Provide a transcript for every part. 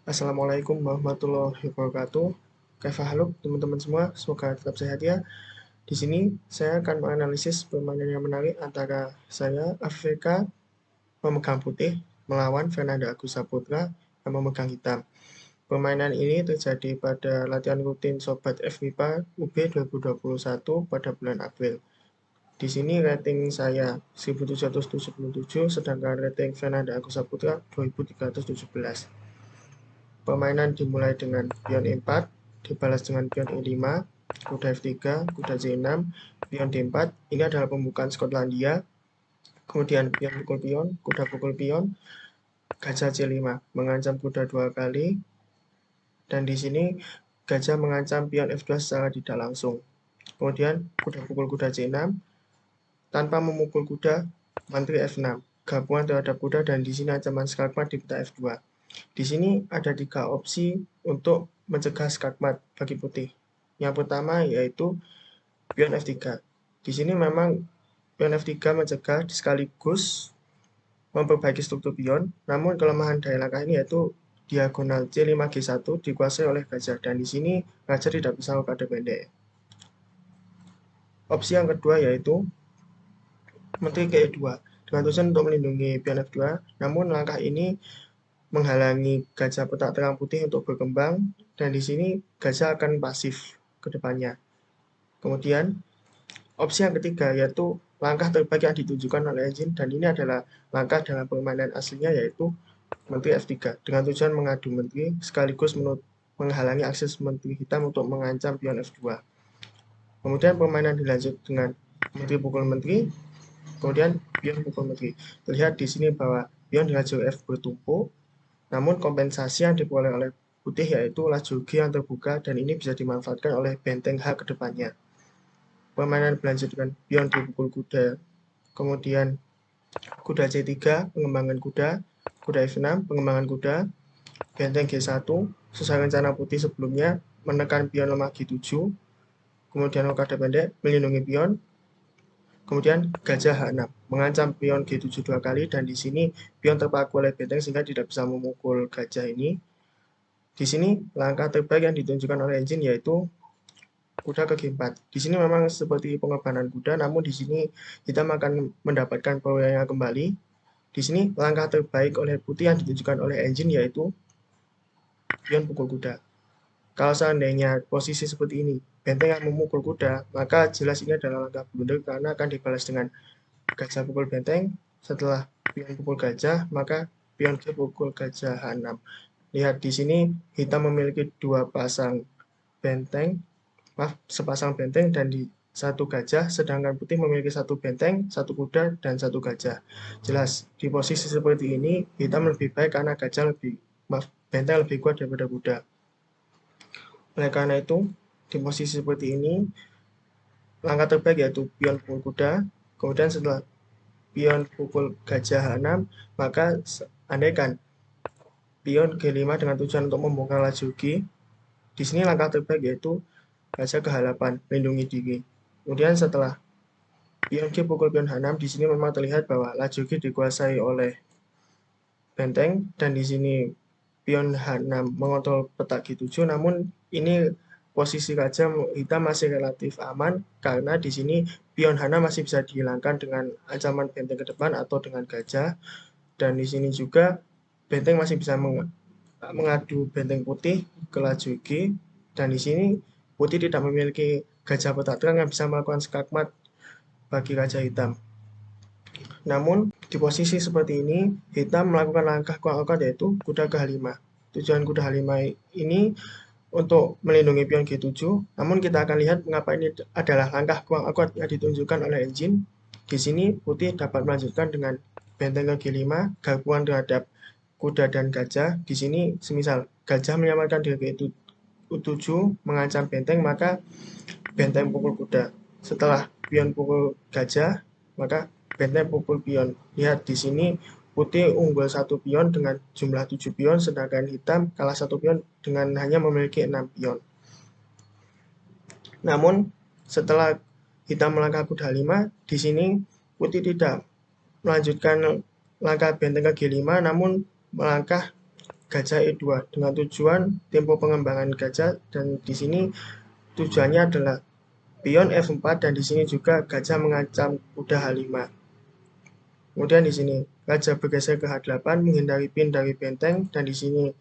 Assalamualaikum warahmatullahi wabarakatuh. Kaifa teman-teman semua, semoga tetap sehat ya. Di sini saya akan menganalisis permainan yang menarik antara saya, Afrika, memegang putih, melawan Fernanda Agus Saputra yang memegang hitam. Permainan ini terjadi pada latihan rutin Sobat FMIPA UB 2021 pada bulan April. Di sini rating saya 1777, sedangkan rating Fernanda Agus Saputra 2317. Permainan dimulai dengan pion E4, dibalas dengan pion E5, kuda F3, kuda C6, pion D4. Ini adalah pembukaan Skotlandia. Kemudian pion pukul pion, kuda pukul pion, gajah C5 mengancam kuda 2 kali. Dan di sini gajah mengancam pion F2 secara tidak langsung. Kemudian kuda pukul kuda C6 tanpa memukul kuda, mantri F6. Gabungan terhadap kuda dan di sini ancaman skakmat di peta F2. Di sini ada 3 opsi untuk mencegah skakmat bagi putih. Yang pertama yaitu pion F3. Di sini memang pion F3 mencegah sekaligus memperbaiki struktur pion, namun kelemahan daya langkah ini yaitu diagonal C5G1 dikuasai oleh gajah, dan di sini gajah tidak bisa mengkode pendek. Opsi yang kedua yaitu menteri ke E2 dengan tujuan untuk melindungi pion F2, namun langkah ini menghalangi gajah petak terang putih untuk berkembang, dan di sini gajah akan pasif ke depannya. Kemudian opsi yang ketiga yaitu langkah terbaik yang ditunjukkan oleh engine, dan ini adalah langkah dalam permainan aslinya yaitu menteri F3 dengan tujuan mengadu menteri sekaligus menghalangi akses menteri hitam untuk mengancam pion F2. Kemudian permainan dilanjut dengan menteri pukul menteri, kemudian pion pukul menteri. Terlihat di sini bahwa pion di lajur F bertumpuk, namun kompensasi yang diperoleh oleh putih yaitu lajur G yang terbuka, dan ini bisa dimanfaatkan oleh benteng H ke depannya. Permainan berlanjut dengan pion dipukul kuda, kemudian kuda C3, pengembangan kuda, kuda F6, pengembangan kuda, benteng G1, sesuai rencana putih sebelumnya, menekan pion lemah G7, kemudian rokade pendek, melindungi pion, kemudian gajah H6, mengancam pion G7 2 kali, dan di sini pion terpaku oleh benteng sehingga tidak bisa memukul gajah ini. Di sini langkah terbaik yang ditunjukkan oleh engine yaitu kuda ke G4. Di sini memang seperti pengorbanan kuda, namun di sini hitam akan mendapatkan perolehannya kembali. Di sini langkah terbaik oleh putih yang ditunjukkan oleh engine yaitu pion pukul kuda. Kalau seandainya posisi seperti ini, benteng yang memukul kuda, maka jelas ini adalah langkah blunder karena akan dibalas dengan gajah pukul benteng. Setelah pion pukul gajah, maka pion G pukul gajah H6. Lihat di sini hitam memiliki dua pasang benteng, sepasang benteng dan di satu gajah, sedangkan putih memiliki satu benteng, satu kuda, dan satu gajah. Jelas di posisi seperti ini hitam lebih baik karena benteng lebih kuat daripada kuda. Oleh karena itu, di posisi seperti ini, langkah terbaik yaitu pion pukul kuda, kemudian setelah pion pukul gajah H6, maka andaikan pion G5 dengan tujuan untuk membongkar laju G, di sini langkah terbaik yaitu gajah ke H8, melindungi diri. Kemudian setelah pion G pukul pion H6, di sini memang terlihat bahwa laju G dikuasai oleh benteng, dan di sini pion H6 mengontrol petak G7, namun ini posisi gajah hitam masih relatif aman karena di sini pion H6 masih bisa dihilangkan dengan ancaman benteng ke depan atau dengan gajah, dan di sini juga benteng masih bisa mengadu benteng putih ke laju G, dan di sini putih tidak memiliki gajah petak terang yang bisa melakukan skakmat bagi gajah hitam. Namun di posisi seperti ini hitam melakukan langkah kurang akurat yaitu kuda ke H5. Tujuan kuda H5 ini untuk melindungi pion G7, namun kita akan lihat mengapa ini adalah langkah kurang akurat yang ditunjukkan oleh engine. Di sini putih dapat melanjutkan dengan benteng ke G5, gabungan terhadap kuda dan gajah. Di sini semisal gajah menyelamatkan diri ke U7 mengancam benteng, maka benteng pukul kuda. Setelah pion pukul gajah, maka benteng pukul pion. Lihat di sini putih unggul satu pion dengan jumlah 7 pion, sedangkan hitam kalah satu pion dengan hanya memiliki 6 pion. Namun setelah hitam melangkah kuda 5, di sini putih tidak melanjutkan langkah benteng ke G5, namun melangkah gajah E2 dengan tujuan tempo pengembangan gajah, dan di sini tujuannya adalah pion F4, dan di sini juga gajah mengancam kuda H5. Kemudian di sini gajah bergeser ke H8 menghindari pin dari benteng, dan di sini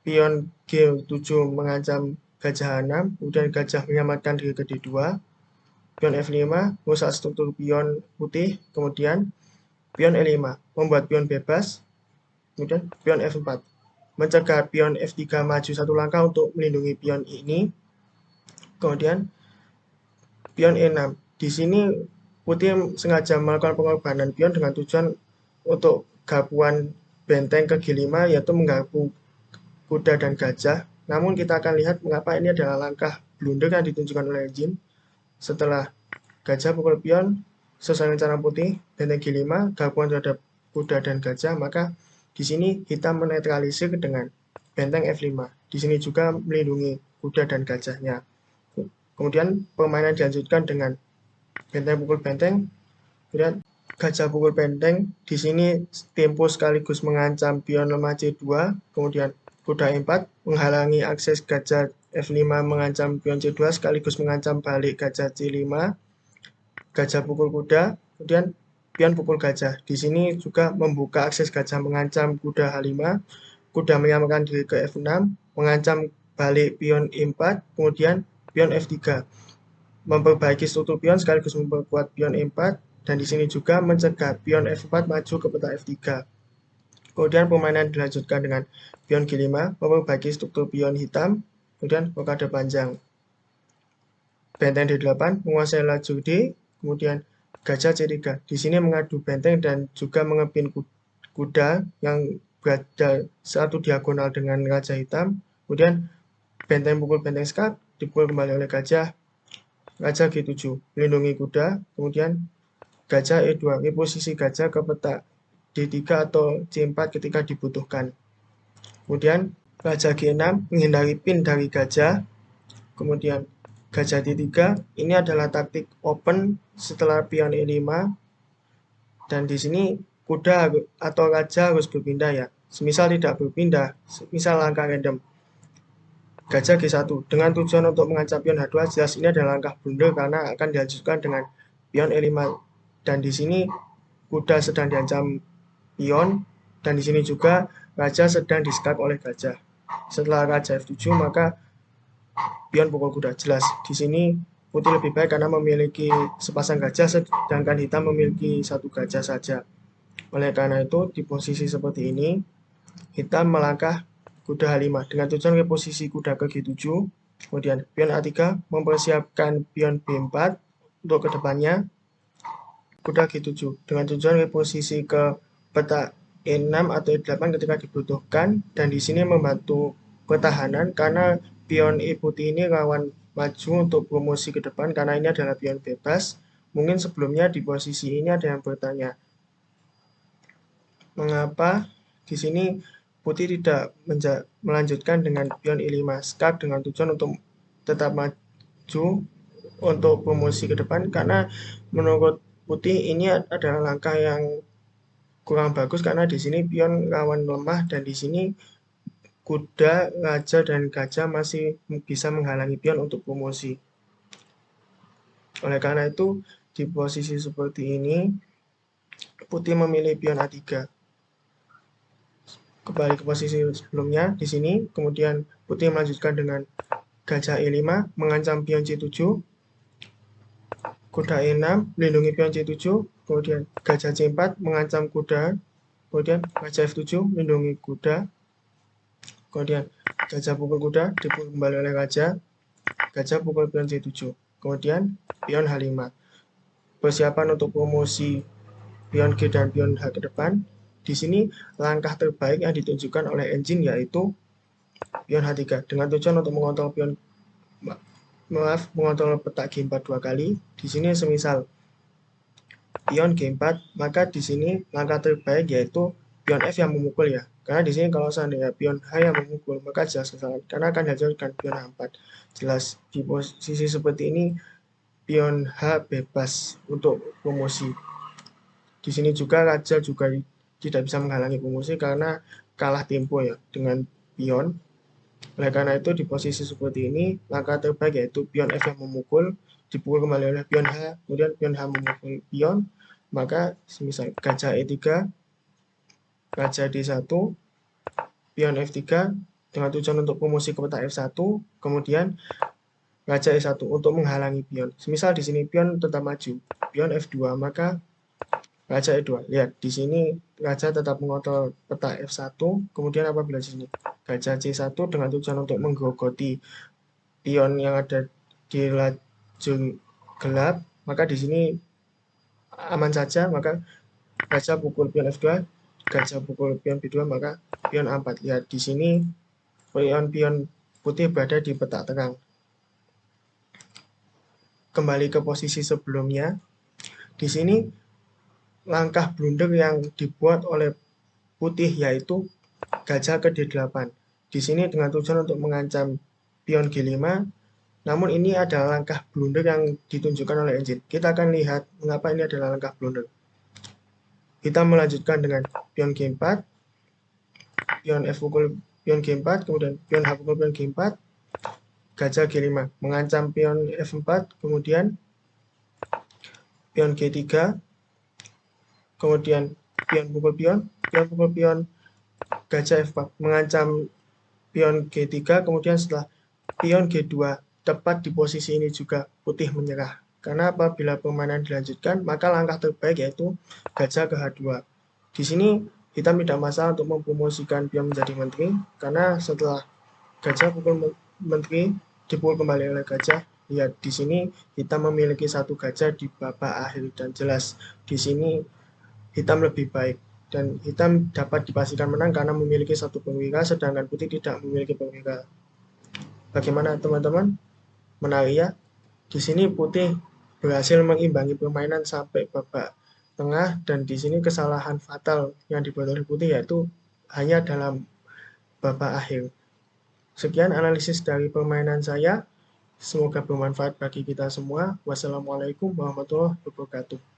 pion G7 mengancam gajah H6, kemudian gajah menyelamatkan diri ke D2, pion F5 merusak struktur pion putih, kemudian pion E5 membuat pion bebas, kemudian pion F4 mencegah pion F3 maju satu langkah untuk melindungi pion ini, kemudian pion E6. Di sini putih sengaja melakukan pengorbanan pion dengan tujuan untuk garpuan benteng ke G5, yaitu menggarpu kuda dan gajah. Namun kita akan lihat mengapa ini adalah langkah blunder yang ditunjukkan oleh engine. Setelah gajah pukul pion sesuai rencana putih, benteng G5, garpuan terhadap kuda dan gajah, maka di sini hitam menetralisir dengan benteng F5. Di sini juga melindungi kuda dan gajahnya. Kemudian permainan dilanjutkan dengan benteng pukul benteng, kemudian gajah pukul benteng. Di sini tempo sekaligus mengancam pion lemah C2, kemudian kuda E4 menghalangi akses gajah F5 mengancam pion C2 sekaligus mengancam balik gajah C5, gajah pukul kuda, kemudian pion pukul gajah. Di sini juga membuka akses gajah mengancam kuda H5, kuda menyamakan diri ke F6, mengancam balik pion E4, kemudian pion F3, memperbaiki struktur pion sekaligus memperkuat pion E4, dan di sini juga mencegah pion F4 maju ke peta F3. Kemudian permainan dilanjutkan dengan pion G5, memperbaiki struktur pion hitam, kemudian rokade panjang. Benteng D8 menguasai lajur D, kemudian gajah C3. Di sini mengadu benteng dan juga mengepin kuda yang berada satu diagonal dengan raja hitam. Kemudian benteng pukul benteng skak, dipukul kembali oleh gajah, raja G7 melindungi kuda, kemudian gajah E2, reposisi gajah ke peta D3 atau C4 ketika dibutuhkan. Kemudian raja G6 menghindari pin dari gajah, kemudian gajah D3, ini adalah taktik open setelah pion E5, dan di sini kuda atau raja harus berpindah ya. Semisal tidak berpindah, misal langkah random, gajah G1 dengan tujuan untuk mengancam pion H2, jelas ini adalah langkah blunder karena akan dilanjutkan dengan pion E5, dan di sini kuda sedang diancam pion, dan di sini juga raja sedang diskak oleh gajah. Setelah raja F7 maka pion pukul kuda. Jelas di sini putih lebih baik karena memiliki sepasang gajah, sedangkan hitam memiliki satu gajah saja. Oleh karena itu di posisi seperti ini hitam melangkah kuda H5 dengan tujuan reposisi kuda ke G7, kemudian pion A3 mempersiapkan pion B4 untuk kedepannya, kuda G7 dengan tujuan reposisi ke peta E6 atau E8 ketika dibutuhkan, dan di sini membantu pertahanan karena pion E putih ini rawan maju untuk promosi ke depan karena ini adalah pion bebas. Mungkin sebelumnya di posisi ini ada yang bertanya, mengapa di sini putih tidak melanjutkan dengan pion E5 skak dengan tujuan untuk tetap maju untuk promosi ke depan, karena menurut putih ini adalah langkah yang kurang bagus karena di sini pion rawan lemah, dan di sini kuda, raja, dan gajah masih bisa menghalangi pion untuk promosi. Oleh karena itu di posisi seperti ini putih memilih pion A3. Kembali ke posisi sebelumnya di sini, kemudian putih melanjutkan dengan gajah E5 mengancam pion C7, kuda E6 melindungi pion C7, kemudian gajah C4 mengancam kuda, kemudian gajah F7 melindungi kuda, kemudian gajah pukul kuda dipukul kembali oleh raja, gajah pukul pion C7, kemudian pion H5. Persiapan untuk promosi pion G dan pion H ke depan. Di sini langkah terbaik yang ditunjukkan oleh engine yaitu pion H3 dengan tujuan untuk mengontrol mengontrol peta G4 dua kali. Di sini semisal pion G4, maka di sini langkah terbaik yaitu pion F yang memukul ya. Karena di sini kalau seandainya pion H yang memukul, maka jelas kesalahan karena akan dihasilkan pion H4. Jelas di posisi seperti ini pion H bebas untuk promosi. Di sini juga raja juga tidak bisa menghalangi promosi karena kalah tempo ya dengan pion. Oleh karena itu di posisi seperti ini, langkah terbaik yaitu pion F yang memukul, dipukul kembali oleh pion H, kemudian pion H memukul pion, maka semisal gajah E3, gajah D1, pion F3 dengan tujuan untuk promosi ke petak F1, kemudian gajah E1 untuk menghalangi pion. Semisal di sini pion tetap maju, pion F2, maka gajah E2. Lihat, di sini gajah tetap mengontrol peta F1, kemudian apabila di sini gajah C1 dengan tujuan untuk menggerogoti pion yang ada di lajur gelap, maka di sini aman saja, maka gajah pukul pion F2, gajah pukul pion B2, maka pion A4. Lihat, di sini pion-pion putih berada di peta terang. Kembali ke posisi sebelumnya, di sini langkah blunder yang dibuat oleh putih yaitu gajah ke D8. Di sini dengan tujuan untuk mengancam pion G5, namun ini adalah langkah blunder yang ditunjukkan oleh engine. Kita akan lihat mengapa ini adalah langkah blunder. Kita melanjutkan dengan pion G4, pion F pukul pion G4, kemudian pion H pukul pion G4, gajah G5, mengancam pion F4, kemudian pion G3, kemudian pion pukul pion pukul pion, gajah F4, mengancam pion G3, kemudian setelah pion G2 tepat di posisi ini juga putih menyerah. Karena apabila permainan dilanjutkan, maka langkah terbaik yaitu gajah ke H2. Di sini hitam tidak masalah untuk mempromosikan pion menjadi menteri, karena setelah gajah pukul menteri dipukul kembali oleh gajah. Lihat, di sini hitam memiliki satu gajah di babak akhir dan jelas di sini hitam lebih baik dan hitam dapat dipastikan menang karena memiliki satu perwira, sedangkan putih tidak memiliki perwira. Bagaimana teman-teman? Menarik ya. Di sini putih berhasil mengimbangi permainan sampai babak tengah dan di sini kesalahan fatal yang dibuat oleh putih yaitu hanya dalam babak akhir. Sekian analisis dari permainan saya. Semoga bermanfaat bagi kita semua. Wassalamualaikum warahmatullahi wabarakatuh.